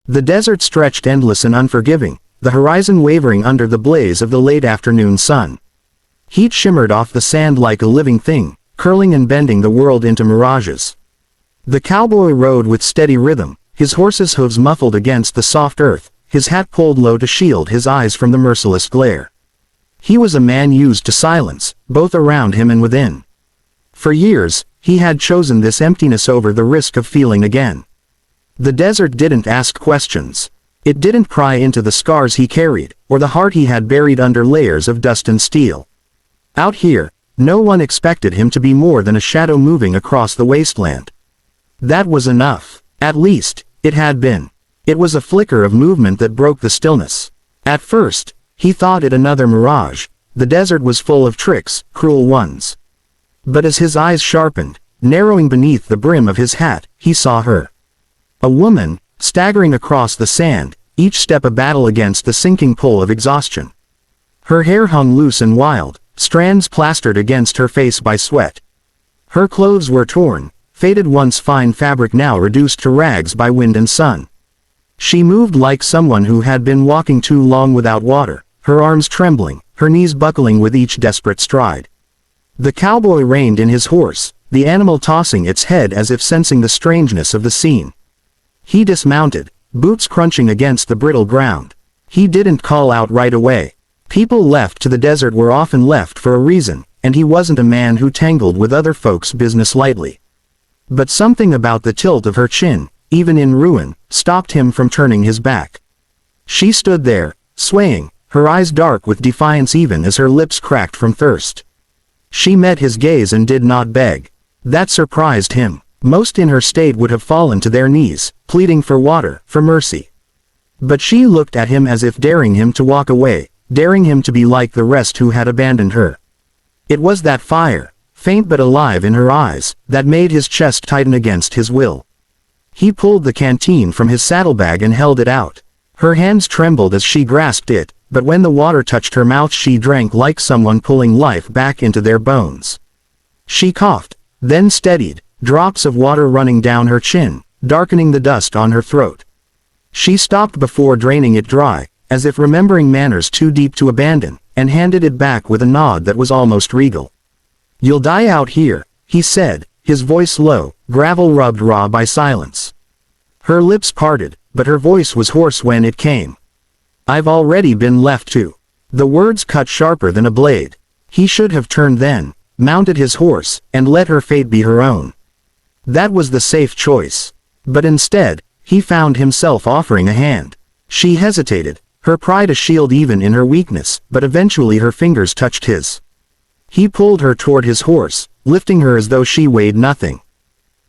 The desert stretched endless and unforgiving, the horizon wavering under the blaze of the late afternoon sun. Heat shimmered off the sand like a living thing, curling and bending the world into mirages. The cowboy rode with steady rhythm, his horse's hooves muffled against the soft earth, his hat pulled low to shield his eyes from the merciless glare. He was a man used to silence, both around him and within. For years, he had chosen this emptiness over the risk of feeling again. The desert didn't ask questions. It didn't pry into the scars he carried, or the heart he had buried under layers of dust and steel. Out here, no one expected him to be more than a shadow moving across the wasteland. That was enough. At least, it had been. It was a flicker of movement that broke the stillness. At first, he thought it another mirage. The desert was full of tricks, cruel ones. But as his eyes sharpened, narrowing beneath the brim of his hat, he saw her. A woman, staggering across the sand, each step a battle against the sinking pull of exhaustion. Her hair hung loose and wild, strands plastered against her face by sweat. Her clothes were torn, faded once fine fabric now reduced to rags by wind and sun. She moved like someone who had been walking too long without water, her arms trembling, her knees buckling with each desperate stride. The cowboy reined in his horse, the animal tossing its head as if sensing the strangeness of the scene. He dismounted, boots crunching against the brittle ground. He didn't call out right away. People left to the desert were often left for a reason, and he wasn't a man who tangled with other folks' business lightly. But something about the tilt of her chin, even in ruin, stopped him from turning his back. She stood there, swaying, her eyes dark with defiance even as her lips cracked from thirst. She met his gaze and did not beg. That surprised him. Most in her state would have fallen to their knees, pleading for water, for mercy. But she looked at him as if daring him to walk away, daring him to be like the rest who had abandoned her. It was that fire, faint but alive in her eyes, that made his chest tighten against his will. He pulled the canteen from his saddlebag and held it out. Her hands trembled as she grasped it, but when the water touched her mouth she drank like someone pulling life back into their bones. She coughed, then steadied, drops of water running down her chin, darkening the dust on her throat. She stopped before draining it dry, as if remembering manners too deep to abandon, and handed it back with a nod that was almost regal. "You'll die out here," he said, his voice low, gravel rubbed raw by silence. Her lips parted, but her voice was hoarse when it came. "I've already been left to." The words cut sharper than a blade. He should have turned then, mounted his horse, and let her fate be her own. That was the safe choice. But instead, he found himself offering a hand. She hesitated, her pride a shield even in her weakness, but eventually her fingers touched his. He pulled her toward his horse, lifting her as though she weighed nothing.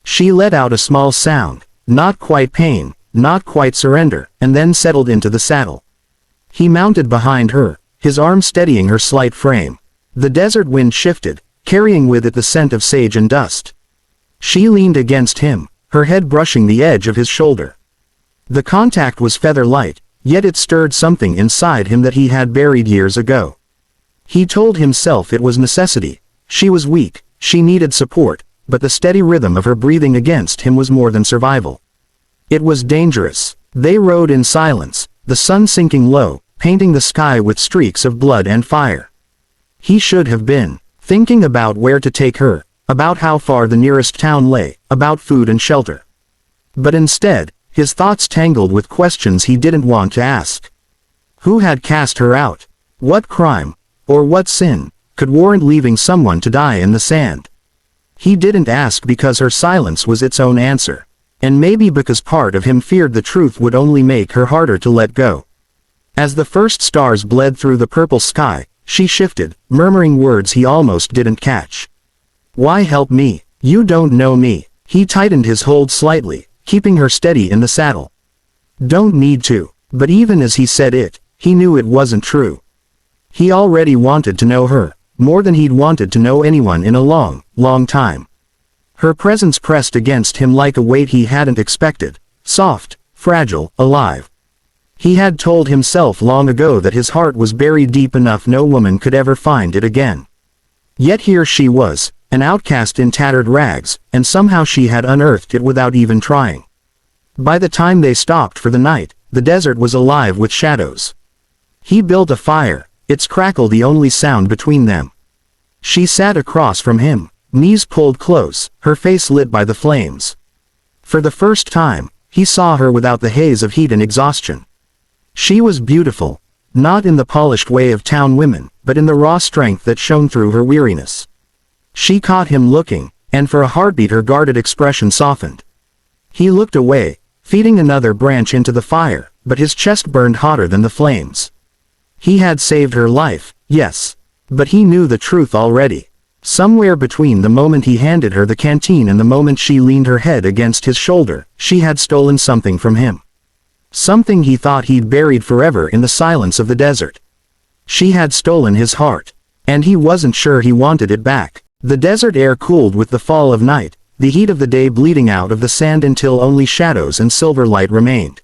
She let out a small sound, not quite pain, not quite surrender, and then settled into the saddle. He mounted behind her, his arm steadying her slight frame. The desert wind shifted, carrying with it the scent of sage and dust. She leaned against him, her head brushing the edge of his shoulder. The contact was feather-light, yet it stirred something inside him that he had buried years ago. He told himself it was necessity. She was weak, she needed support, but the steady rhythm of her breathing against him was more than survival. It was dangerous. They rode in silence, the sun sinking low, painting the sky with streaks of blood and fire. He should have been thinking about where to take her, about how far the nearest town lay, about food and shelter. But instead, his thoughts tangled with questions he didn't want to ask. Who had cast her out? What crime, or what sin, could warrant leaving someone to die in the sand? He didn't ask because her silence was its own answer, and maybe because part of him feared the truth would only make her harder to let go. As the first stars bled through the purple sky, she shifted, murmuring words he almost didn't catch. "Why help me? You don't know me." He tightened his hold slightly, keeping her steady in the saddle. "Don't need to." But even as he said it, he knew it wasn't true. He already wanted to know her, more than he'd wanted to know anyone in a long, long time. Her presence pressed against him like a weight he hadn't expected, soft, fragile, alive. He had told himself long ago that his heart was buried deep enough no woman could ever find it again. Yet here she was, an outcast in tattered rags, and somehow she had unearthed it without even trying. By the time they stopped for the night, the desert was alive with shadows. He built a fire, its crackle the only sound between them. She sat across from him, knees pulled close, her face lit by the flames. For the first time, he saw her without the haze of heat and exhaustion. She was beautiful, not in the polished way of town women, but in the raw strength that shone through her weariness. She caught him looking, and for a heartbeat her guarded expression softened. He looked away, feeding another branch into the fire, but his chest burned hotter than the flames. He had saved her life, yes. But he knew the truth already. Somewhere between the moment he handed her the canteen and the moment she leaned her head against his shoulder, she had stolen something from him. Something he thought he'd buried forever in the silence of the desert. She had stolen his heart. And he wasn't sure he wanted it back. The desert air cooled with the fall of night, the heat of the day bleeding out of the sand until only shadows and silver light remained.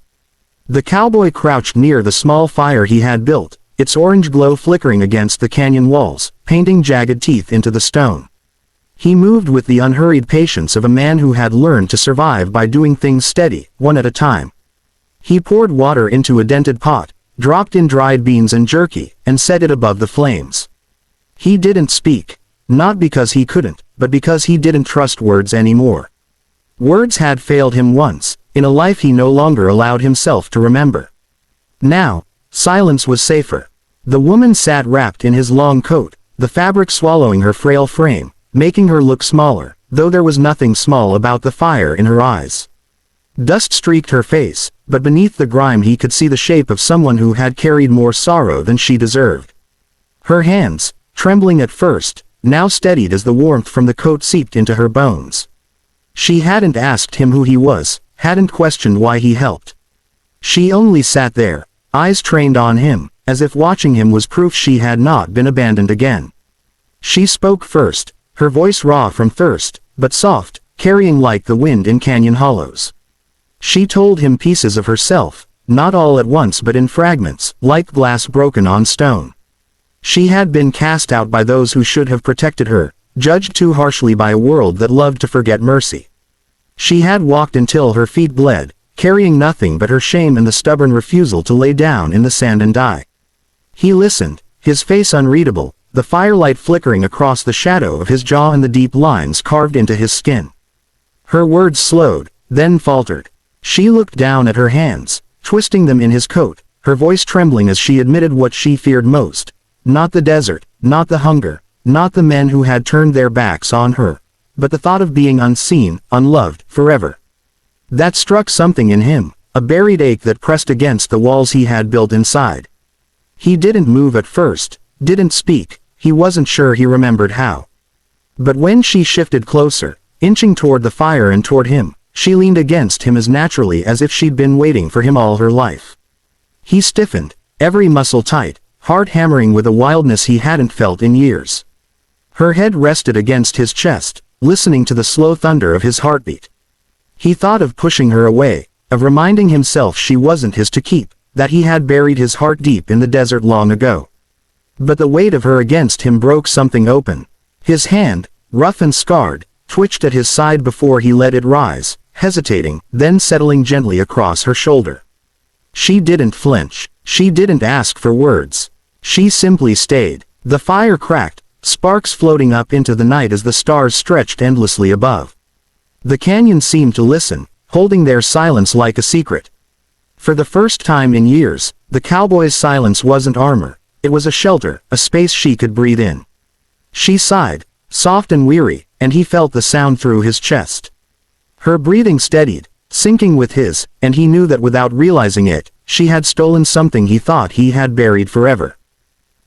The cowboy crouched near the small fire he had built, its orange glow flickering against the canyon walls, painting jagged teeth into the stone. He moved with the unhurried patience of a man who had learned to survive by doing things steady, one at a time. He poured water into a dented pot, dropped in dried beans and jerky, and set it above the flames. He didn't speak, not because he couldn't, but because he didn't trust words anymore. Words had failed him once, in a life he no longer allowed himself to remember. Now, silence was safer. The woman sat wrapped in his long coat, the fabric swallowing her frail frame, making her look smaller, though there was nothing small about the fire in her eyes. Dust streaked her face, but beneath the grime he could see the shape of someone who had carried more sorrow than she deserved. Her hands, trembling at first, now steadied as the warmth from the coat seeped into her bones. She hadn't asked him who he was, hadn't questioned why he helped. She only sat there, eyes trained on him, as if watching him was proof she had not been abandoned again. She spoke first, her voice raw from thirst, but soft, carrying like the wind in canyon hollows. She told him pieces of herself, not all at once but in fragments, like glass broken on stone. She had been cast out by those who should have protected her, judged too harshly by a world that loved to forget mercy. She had walked until her feet bled, carrying nothing but her shame and the stubborn refusal to lay down in the sand and die. He listened, his face unreadable, the firelight flickering across the shadow of his jaw and the deep lines carved into his skin. Her words slowed, then faltered. She looked down at her hands, twisting them in his coat, her voice trembling as she admitted what she feared most. Not the desert, not the hunger, not the men who had turned their backs on her, but the thought of being unseen, unloved, forever. That struck something in him, a buried ache that pressed against the walls he had built inside. He didn't move at first, didn't speak, he wasn't sure he remembered how. But when she shifted closer, inching toward the fire and toward him, she leaned against him as naturally as if she'd been waiting for him all her life. He stiffened, every muscle tight, heart hammering with a wildness he hadn't felt in years. Her head rested against his chest, listening to the slow thunder of his heartbeat. He thought of pushing her away, of reminding himself she wasn't his to keep, that he had buried his heart deep in the desert long ago. But the weight of her against him broke something open. His hand, rough and scarred, twitched at his side before he let it rise, hesitating, then settling gently across her shoulder. She didn't flinch. She didn't ask for words. She simply stayed. The fire cracked, sparks floating up into the night as the stars stretched endlessly above. The canyon seemed to listen, holding their silence like a secret. For the first time in years, the cowboy's silence wasn't armor, it was a shelter, a space she could breathe in. She sighed, soft and weary, and he felt the sound through his chest. Her breathing steadied, sinking with his, and he knew that without realizing it, she had stolen something he thought he had buried forever.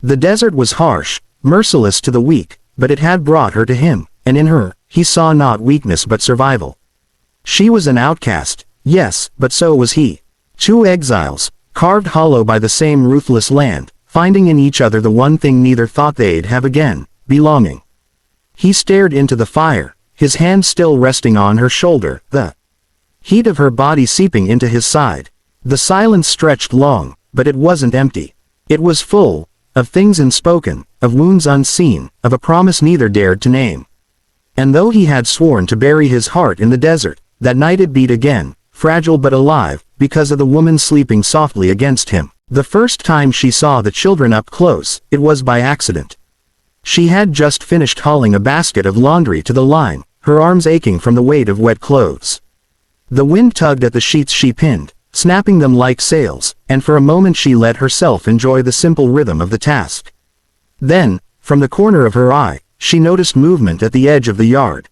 The desert was harsh, merciless to the weak, but it had brought her to him, and in her, he saw not weakness but survival. She was an outcast, yes, but so was he. Two exiles, carved hollow by the same ruthless land, finding in each other the one thing neither thought they'd have again, belonging. He stared into the fire, his hand still resting on her shoulder, the heat of her body seeping into his side. The silence stretched long, but it wasn't empty. It was full, of things unspoken, of wounds unseen, of a promise neither dared to name. And though he had sworn to bury his heart in the desert, that night it beat again, fragile but alive, because of the woman sleeping softly against him. The first time she saw the children up close, it was by accident. She had just finished hauling a basket of laundry to the line, her arms aching from the weight of wet clothes. The wind tugged at the sheets she pinned, snapping them like sails, and for a moment she let herself enjoy the simple rhythm of the task. Then, from the corner of her eye, she noticed movement at the edge of the yard.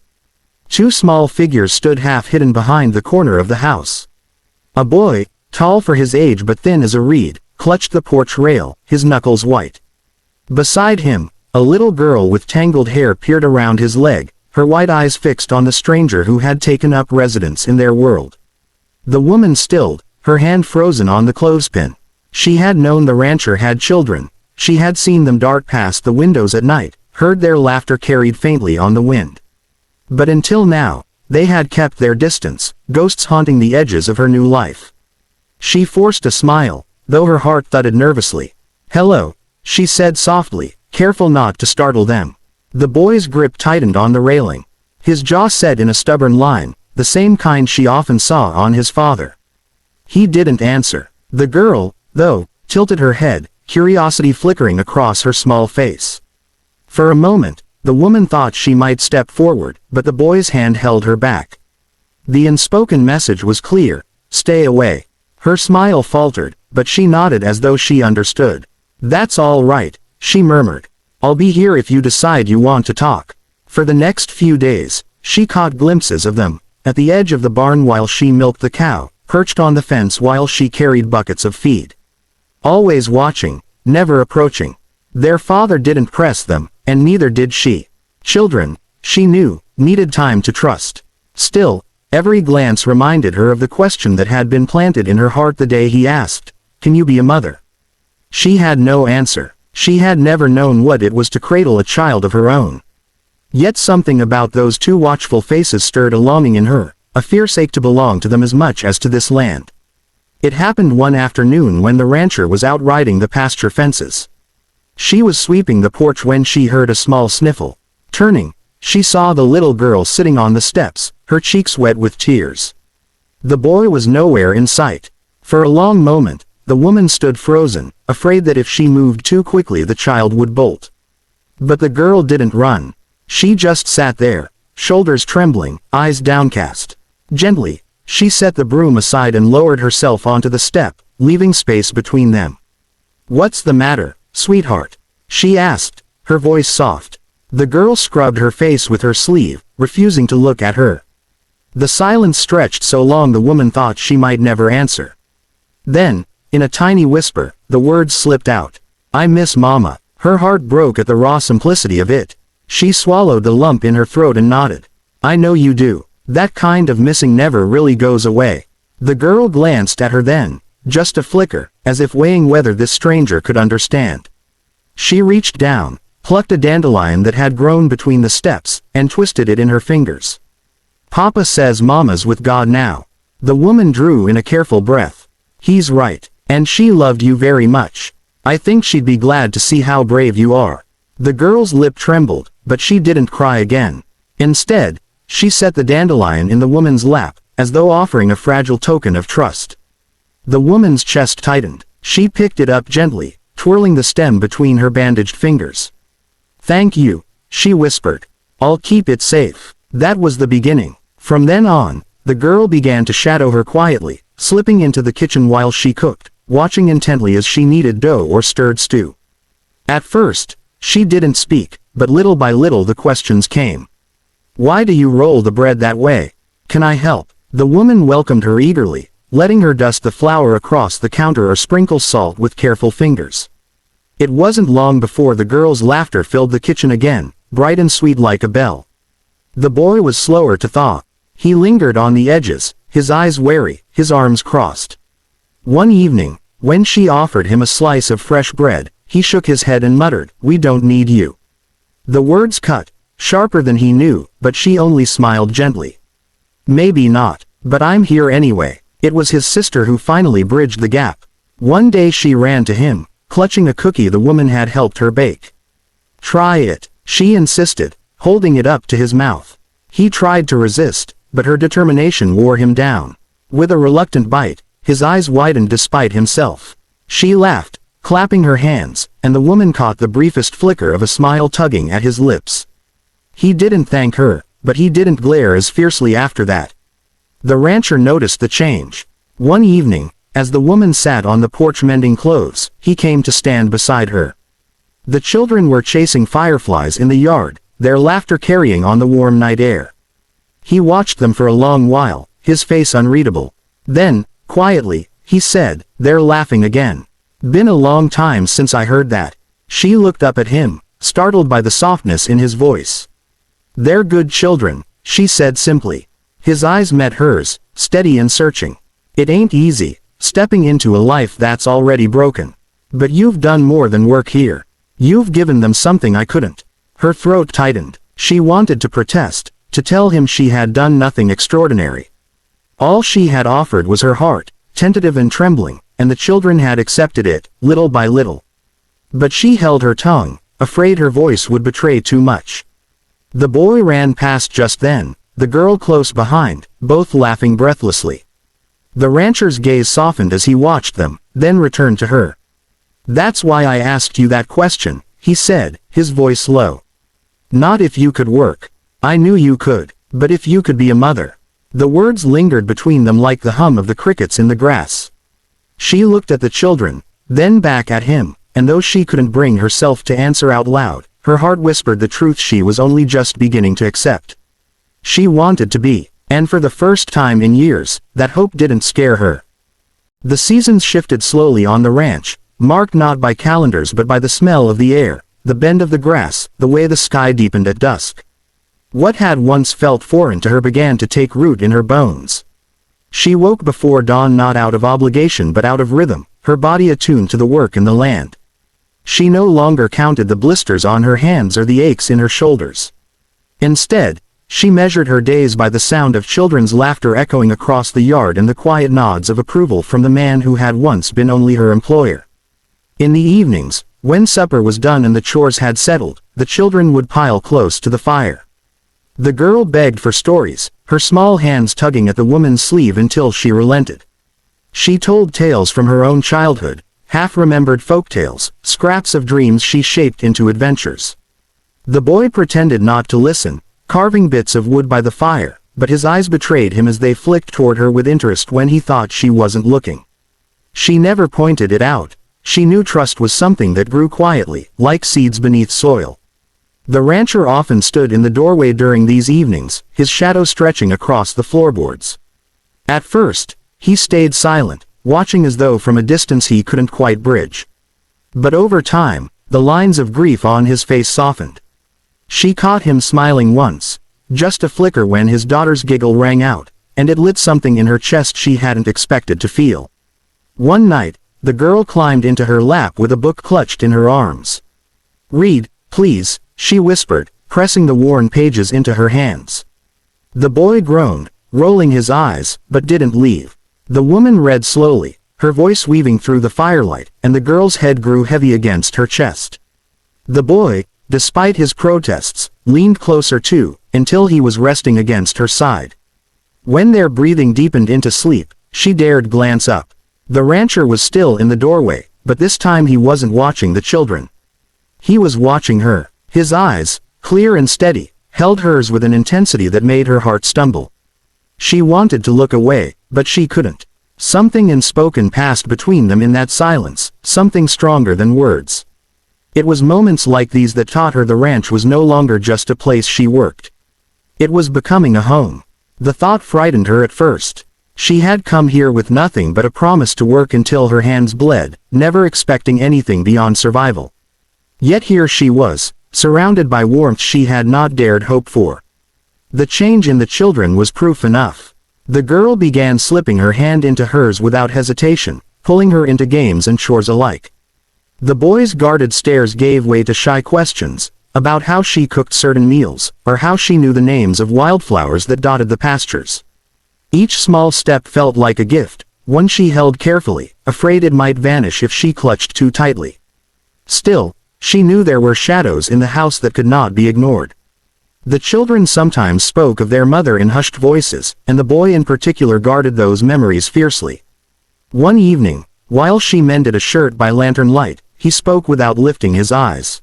Two small figures stood half hidden behind the corner of the house. A boy, tall for his age but thin as a reed, clutched the porch rail, his knuckles white. Beside him, a little girl with tangled hair peered around his leg, her white eyes fixed on the stranger who had taken up residence in their world. The woman stilled, her hand frozen on the clothespin. She had known the rancher had children. She had seen them dart past the windows at night, heard their laughter carried faintly on the wind. But until now, they had kept their distance, ghosts haunting the edges of her new life. She forced a smile, though her heart thudded nervously. "Hello," she said softly, careful not to startle them. The boy's grip tightened on the railing. His jaw set in a stubborn line, the same kind she often saw on his father. He didn't answer. The girl, though, tilted her head, curiosity flickering across her small face. For a moment, the woman thought she might step forward, but the boy's hand held her back. The unspoken message was clear: stay away. Her smile faltered, but she nodded as though she understood. "That's all right," she murmured. "I'll be here if you decide you want to talk." For the next few days, she caught glimpses of them, at the edge of the barn while she milked the cow, perched on the fence while she carried buckets of feed. Always watching, never approaching. Their father didn't press them, and neither did she. Children, she knew, needed time to trust. Still, every glance reminded her of the question that had been planted in her heart the day he asked, "Can you be a mother?" She had no answer. She had never known what it was to cradle a child of her own. Yet something about those two watchful faces stirred a longing in her, a fierce ache to belong to them as much as to this land. It happened one afternoon when the rancher was out riding the pasture fences. She was sweeping the porch when she heard a small sniffle. Turning, she saw the little girl sitting on the steps, her cheeks wet with tears. The boy was nowhere in sight. For a long moment, the woman stood frozen, afraid that if she moved too quickly the child would bolt. But the girl didn't run. She just sat there, shoulders trembling, eyes downcast. Gently, she set the broom aside and lowered herself onto the step, leaving space between them. "What's the matter, sweetheart?" she asked, her voice soft. The girl scrubbed her face with her sleeve, refusing to look at her. The silence stretched so long the woman thought she might never answer. Then, in a tiny whisper, the words slipped out. "I miss Mama." Her heart broke at the raw simplicity of it. She swallowed the lump in her throat and nodded. "I know you do. That kind of missing never really goes away." The girl glanced at her then, just a flicker, as if weighing whether this stranger could understand. She reached down, plucked a dandelion that had grown between the steps, and twisted it in her fingers. "Papa says Mama's with God now." The woman drew in a careful breath. "He's right. And she loved you very much. I think she'd be glad to see how brave you are." The girl's lip trembled, but she didn't cry again. Instead, she set the dandelion in the woman's lap, as though offering a fragile token of trust. The woman's chest tightened. She picked it up gently, twirling the stem between her bandaged fingers. "Thank you," she whispered. "I'll keep it safe." That was the beginning. From then on, the girl began to shadow her quietly, slipping into the kitchen while she cooked, watching intently as she kneaded dough or stirred stew. At first, she didn't speak, but little by little the questions came. "Why do you roll the bread that way? Can I help?" The woman welcomed her eagerly, letting her dust the flour across the counter or sprinkle salt with careful fingers. It wasn't long before the girl's laughter filled the kitchen again, bright and sweet like a bell. The boy was slower to thaw. He lingered on the edges, his eyes wary, his arms crossed. One evening, when she offered him a slice of fresh bread, he shook his head and muttered, "We don't need you." The words cut, sharper than he knew, but she only smiled gently. "Maybe not, but I'm here anyway." It was his sister who finally bridged the gap. One day she ran to him, clutching a cookie the woman had helped her bake. "Try it," she insisted, holding it up to his mouth. He tried to resist, but her determination wore him down. With a reluctant bite, his eyes widened despite himself. She laughed, clapping her hands, and the woman caught the briefest flicker of a smile tugging at his lips. He didn't thank her, but he didn't glare as fiercely after that. The rancher noticed the change. One evening, as the woman sat on the porch mending clothes, he came to stand beside her. The children were chasing fireflies in the yard, their laughter carrying on the warm night air. He watched them for a long while, his face unreadable. Then, quietly, he said, "They're laughing again. Been a long time since I heard that." She looked up at him, startled by the softness in his voice. "They're good children," she said simply. His eyes met hers, steady and searching. "It ain't easy, stepping into a life that's already broken. But you've done more than work here. You've given them something I couldn't." Her throat tightened. She wanted to protest, to tell him she had done nothing extraordinary. All she had offered was her heart, tentative and trembling, and the children had accepted it, little by little. But she held her tongue, afraid her voice would betray too much. The boy ran past just then, the girl close behind, both laughing breathlessly. The rancher's gaze softened as he watched them, then returned to her. "That's why I asked you that question," he said, his voice low. "Not if you could work. I knew you could, but if you could be a mother." The words lingered between them like the hum of the crickets in the grass. She looked at the children, then back at him, and though she couldn't bring herself to answer out loud, her heart whispered the truth she was only just beginning to accept. She wanted to be, and for the first time in years, that hope didn't scare her. The seasons shifted slowly on the ranch, marked not by calendars but by the smell of the air, the bend of the grass, the way the sky deepened at dusk. What had once felt foreign to her began to take root in her bones. She woke before dawn not out of obligation but out of rhythm, her body attuned to the work in the land. She no longer counted the blisters on her hands or the aches in her shoulders. Instead, she measured her days by the sound of children's laughter echoing across the yard and the quiet nods of approval from the man who had once been only her employer. In the evenings, when supper was done and the chores had settled, the children would pile close to the fire. The girl begged for stories, her small hands tugging at the woman's sleeve until she relented. She told tales from her own childhood, half-remembered folk tales, scraps of dreams she shaped into adventures. The boy pretended not to listen, carving bits of wood by the fire, but his eyes betrayed him as they flicked toward her with interest when he thought she wasn't looking. She never pointed it out. She knew trust was something that grew quietly, like seeds beneath soil. The rancher often stood in the doorway during these evenings, his shadow stretching across the floorboards. At first, he stayed silent, watching as though from a distance he couldn't quite bridge. But over time, the lines of grief on his face softened. She caught him smiling once, just a flicker when his daughter's giggle rang out, and it lit something in her chest she hadn't expected to feel. One night, the girl climbed into her lap with a book clutched in her arms. "Read, please," she whispered, pressing the worn pages into her hands. The boy groaned, rolling his eyes, but didn't leave. The woman read slowly, her voice weaving through the firelight, and the girl's head grew heavy against her chest. The boy, despite his protests, leaned closer too, until he was resting against her side. When their breathing deepened into sleep, she dared glance up. The rancher was still in the doorway, but this time he wasn't watching the children. He was watching her. His eyes, clear and steady, held hers with an intensity that made her heart stumble. She wanted to look away, but she couldn't. Something unspoken passed between them in that silence, something stronger than words. It was moments like these that taught her the ranch was no longer just a place she worked. It was becoming a home. The thought frightened her at first. She had come here with nothing but a promise to work until her hands bled, never expecting anything beyond survival. Yet here she was, surrounded by warmth she had not dared hope for. The change in the children was proof enough. The girl began slipping her hand into hers without hesitation, pulling her into games and chores alike. The boy's guarded stares gave way to shy questions, about how she cooked certain meals, or how she knew the names of wildflowers that dotted the pastures. Each small step felt like a gift, one she held carefully, afraid it might vanish if she clutched too tightly. Still, she knew there were shadows in the house that could not be ignored. The children sometimes spoke of their mother in hushed voices, and the boy in particular guarded those memories fiercely. One evening, while she mended a shirt by lantern light, he spoke without lifting his eyes.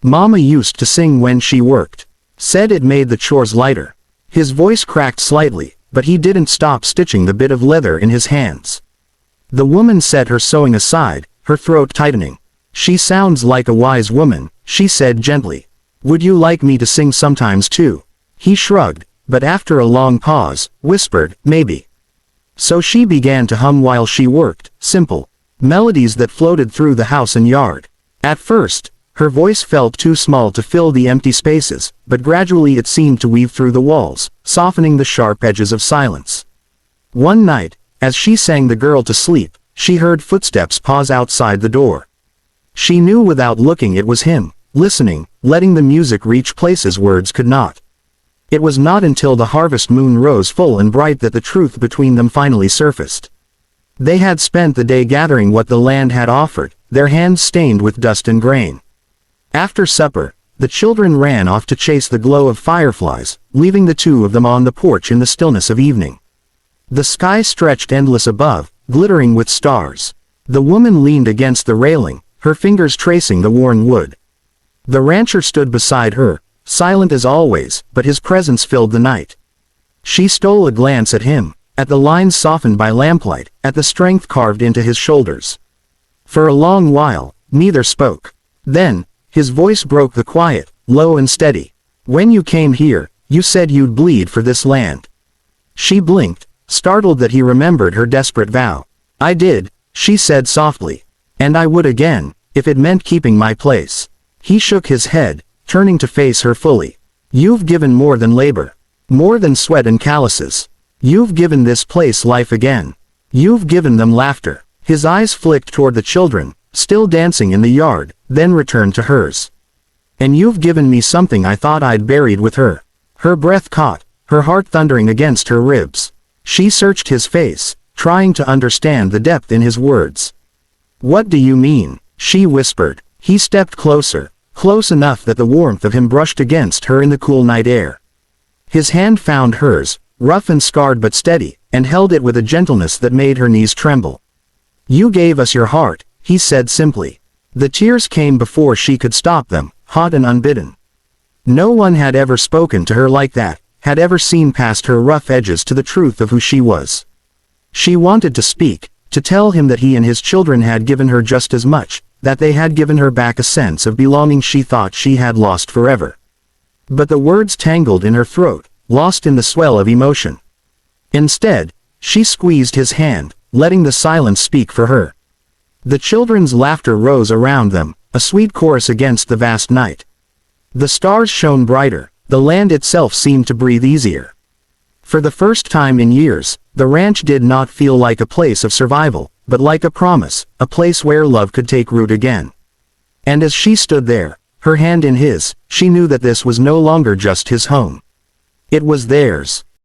"Mama used to sing when she worked. Said it made the chores lighter." His voice cracked slightly, but he didn't stop stitching the bit of leather in his hands. The woman set her sewing aside, her throat tightening. "She sounds like a wise woman," she said gently. "Would you like me to sing sometimes too?" He shrugged, but after a long pause, whispered, "Maybe." So she began to hum while she worked, simple melodies that floated through the house and yard. At first, her voice felt too small to fill the empty spaces, but gradually it seemed to weave through the walls, softening the sharp edges of silence. One night, as she sang the girl to sleep, she heard footsteps pause outside the door. She knew without looking it was him, listening, letting the music reach places words could not. It was not until the harvest moon rose full and bright that the truth between them finally surfaced. They had spent the day gathering what the land had offered, their hands stained with dust and grain. After supper, the children ran off to chase the glow of fireflies, leaving the two of them on the porch in the stillness of evening. The sky stretched endless above, glittering with stars. The woman leaned against the railing, her fingers tracing the worn wood. The rancher stood beside her, silent as always, but his presence filled the night. She stole a glance at him, at the lines softened by lamplight, at the strength carved into his shoulders. For a long while, neither spoke. Then, his voice broke the quiet, low and steady. "When you came here, you said you'd bleed for this land." She blinked, startled that he remembered her desperate vow. "I did," she said softly. "And I would again, if it meant keeping my place." He shook his head, turning to face her fully. "You've given more than labor. More than sweat and calluses. You've given this place life again. You've given them laughter." His eyes flicked toward the children, still dancing in the yard, then returned to hers. "And you've given me something I thought I'd buried with her." Her breath caught, her heart thundering against her ribs. She searched his face, trying to understand the depth in his words. "What do you mean?" she whispered. He stepped closer, close enough that the warmth of him brushed against her in the cool night air. His hand found hers, rough and scarred but steady, and held it with a gentleness that made her knees tremble. "You gave us your heart," he said simply. The tears came before she could stop them, hot and unbidden. No one had ever spoken to her like that, had ever seen past her rough edges to the truth of who she was. She wanted to speak, to tell him that he and his children had given her just as much, that they had given her back a sense of belonging she thought she had lost forever. But the words tangled in her throat, lost in the swell of emotion. Instead, she squeezed his hand, letting the silence speak for her. The children's laughter rose around them, a sweet chorus against the vast night. The stars shone brighter, the land itself seemed to breathe easier. For the first time in years, the ranch did not feel like a place of survival, but like a promise, a place where love could take root again. And as she stood there, her hand in his, she knew that this was no longer just his home. It was theirs.